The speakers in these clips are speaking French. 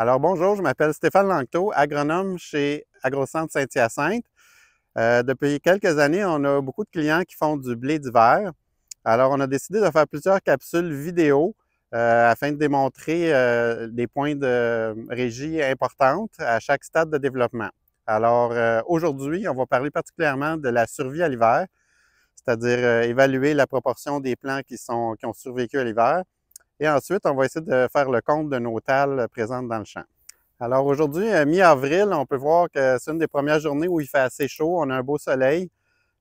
Alors bonjour, je m'appelle Stéphane Langteau, agronome chez AgroCentre Saint-Hyacinthe. Depuis quelques années, on a beaucoup de clients qui font du blé d'hiver. Alors on a décidé de faire plusieurs capsules vidéo afin de démontrer des points de régie importantes à chaque stade de développement. Alors aujourd'hui, on va parler particulièrement de la survie à l'hiver, c'est-à-dire évaluer la proportion des plants qui ont survécu à l'hiver. Et ensuite, on va essayer de faire le compte de nos tales présentes dans le champ. Alors aujourd'hui, mi-avril, on peut voir que c'est une des premières journées où il fait assez chaud, on a un beau soleil,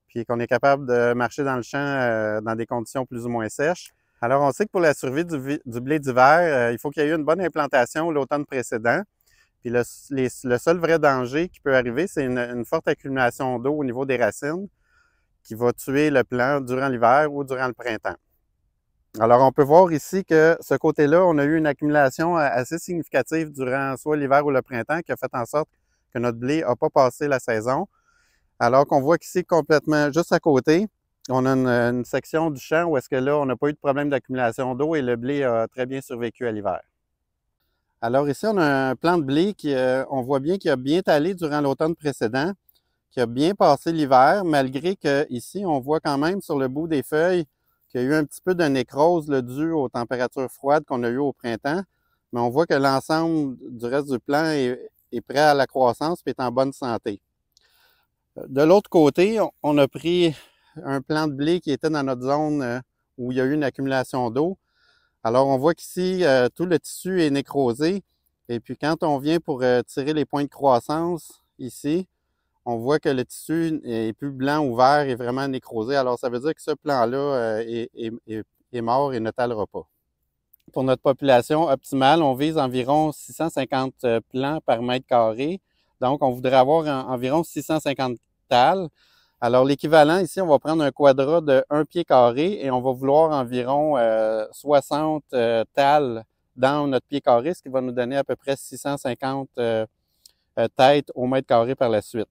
puis qu'on est capable de marcher dans le champ dans des conditions plus ou moins sèches. Alors on sait que pour la survie du blé d'hiver, il faut qu'il y ait eu une bonne implantation l'automne précédent. Puis le seul vrai danger qui peut arriver, c'est une forte accumulation d'eau au niveau des racines qui va tuer le plant durant l'hiver ou durant le printemps. Alors, on peut voir ici que ce côté-là, on a eu une accumulation assez significative durant soit l'hiver ou le printemps qui a fait en sorte que notre blé n'a pas passé la saison. Alors qu'on voit qu'ici, complètement juste à côté, on a une section du champ où est-ce que là, on n'a pas eu de problème d'accumulation d'eau et le blé a très bien survécu à l'hiver. Alors ici, on a un plant de blé qui, on voit bien qu'il a bien talé durant l'automne précédent, qui a bien passé l'hiver, malgré que ici, on voit quand même sur le bout des feuilles qu'il y a eu un petit peu de nécrose dû aux températures froides qu'on a eues au printemps, mais on voit que l'ensemble du reste du plant est prêt à la croissance et est en bonne santé. De l'autre côté, on a pris un plant de blé qui était dans notre zone où il y a eu une accumulation d'eau. Alors, on voit qu'ici, tout le tissu est nécrosé. Et puis, quand on vient pour tirer les points de croissance, ici, on voit que le tissu est plus blanc ou vert et vraiment nécrosé. Alors, ça veut dire que ce plant-là est mort et ne talera pas. Pour notre population optimale, on vise environ 650 plants par mètre carré. Donc, on voudrait avoir environ 650 tales. Alors, l'équivalent, ici, on va prendre un quadrat de 1 pied carré et on va vouloir environ 60 tales dans notre pied carré, ce qui va nous donner à peu près 650 têtes au mètre carré par la suite.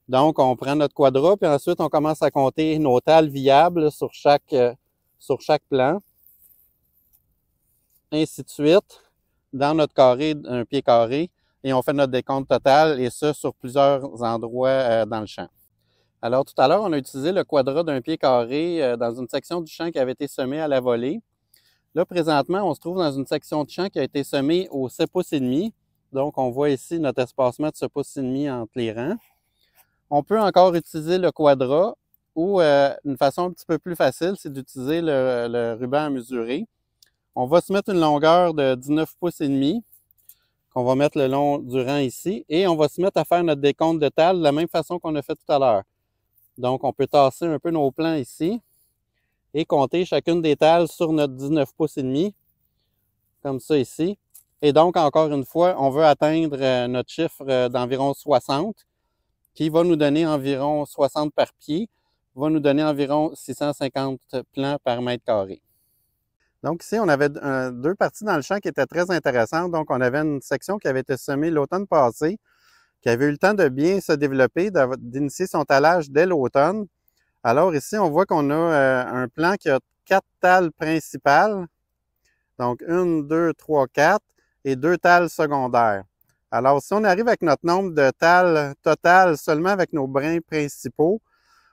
Donc, on prend notre quadrat, puis ensuite, on commence à compter nos tales viables sur chaque plan. Ainsi de suite, dans notre carré, un pied carré, et on fait notre décompte total, et ça sur plusieurs endroits dans le champ. Alors, tout à l'heure, on a utilisé le quadrat d'un pied carré dans une section du champ qui avait été semée à la volée. Là, présentement, on se trouve dans une section de champ qui a été semée au 7 pouces et demi. Donc, on voit ici notre espacement de 7 pouces et demi entre les rangs. On peut encore utiliser le quadrat ou une façon un petit peu plus facile, c'est d'utiliser le ruban à mesurer. On va se mettre une longueur de 19 pouces et demi qu'on va mettre le long du rang ici et on va se mettre à faire notre décompte de tales de la même façon qu'on a fait tout à l'heure. Donc, on peut tasser un peu nos plants ici et compter chacune des tales sur notre 19 pouces et demi, comme ça ici. Et donc, encore une fois, on veut atteindre notre chiffre d'environ 60. Qui va nous donner environ 60 par pied, va nous donner environ 650 plants par mètre carré. Donc ici, on avait deux parties dans le champ qui étaient très intéressantes. Donc, on avait une section qui avait été semée l'automne passé, qui avait eu le temps de bien se développer, d'initier son talage dès l'automne. Alors ici, on voit qu'on a un plant qui a 4 tales principales. Donc, 1, 2, 3, 4 et 2 tales secondaires. Alors, si on arrive avec notre nombre de tales totales seulement avec nos brins principaux,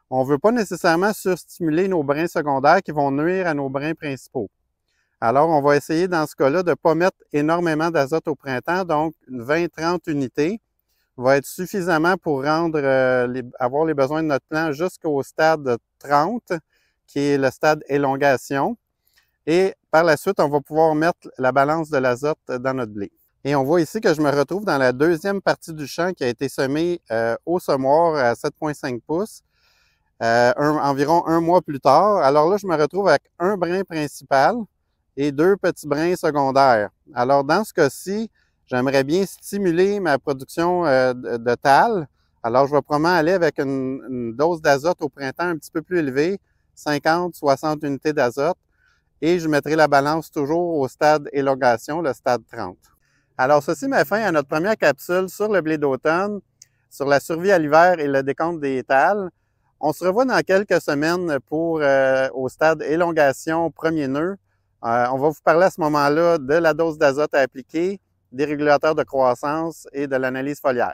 on ne veut pas nécessairement surstimuler nos brins secondaires qui vont nuire à nos brins principaux. Alors, on va essayer dans ce cas-là de ne pas mettre énormément d'azote au printemps, donc 20-30 unités va être suffisamment pour avoir les besoins de notre plant jusqu'au stade 30, qui est le stade élongation. Et par la suite, on va pouvoir mettre la balance de l'azote dans notre blé. Et on voit ici que je me retrouve dans la deuxième partie du champ qui a été semée au semoir à 7,5 pouces, environ un mois plus tard. Alors là, je me retrouve avec un brin principal et 2 petits brins secondaires. Alors dans ce cas-ci, j'aimerais bien stimuler ma production de tales. Alors je vais probablement aller avec une dose d'azote au printemps un petit peu plus élevée, 50-60 unités d'azote, et je mettrai la balance toujours au stade élongation, le stade 30. Alors, ceci met fin à notre première capsule sur le blé d'automne, sur la survie à l'hiver et le décompte des tales. On se revoit dans quelques semaines pour au stade élongation premier nœud. On va vous parler à ce moment-là de la dose d'azote à appliquer des régulateurs de croissance et de l'analyse foliaire.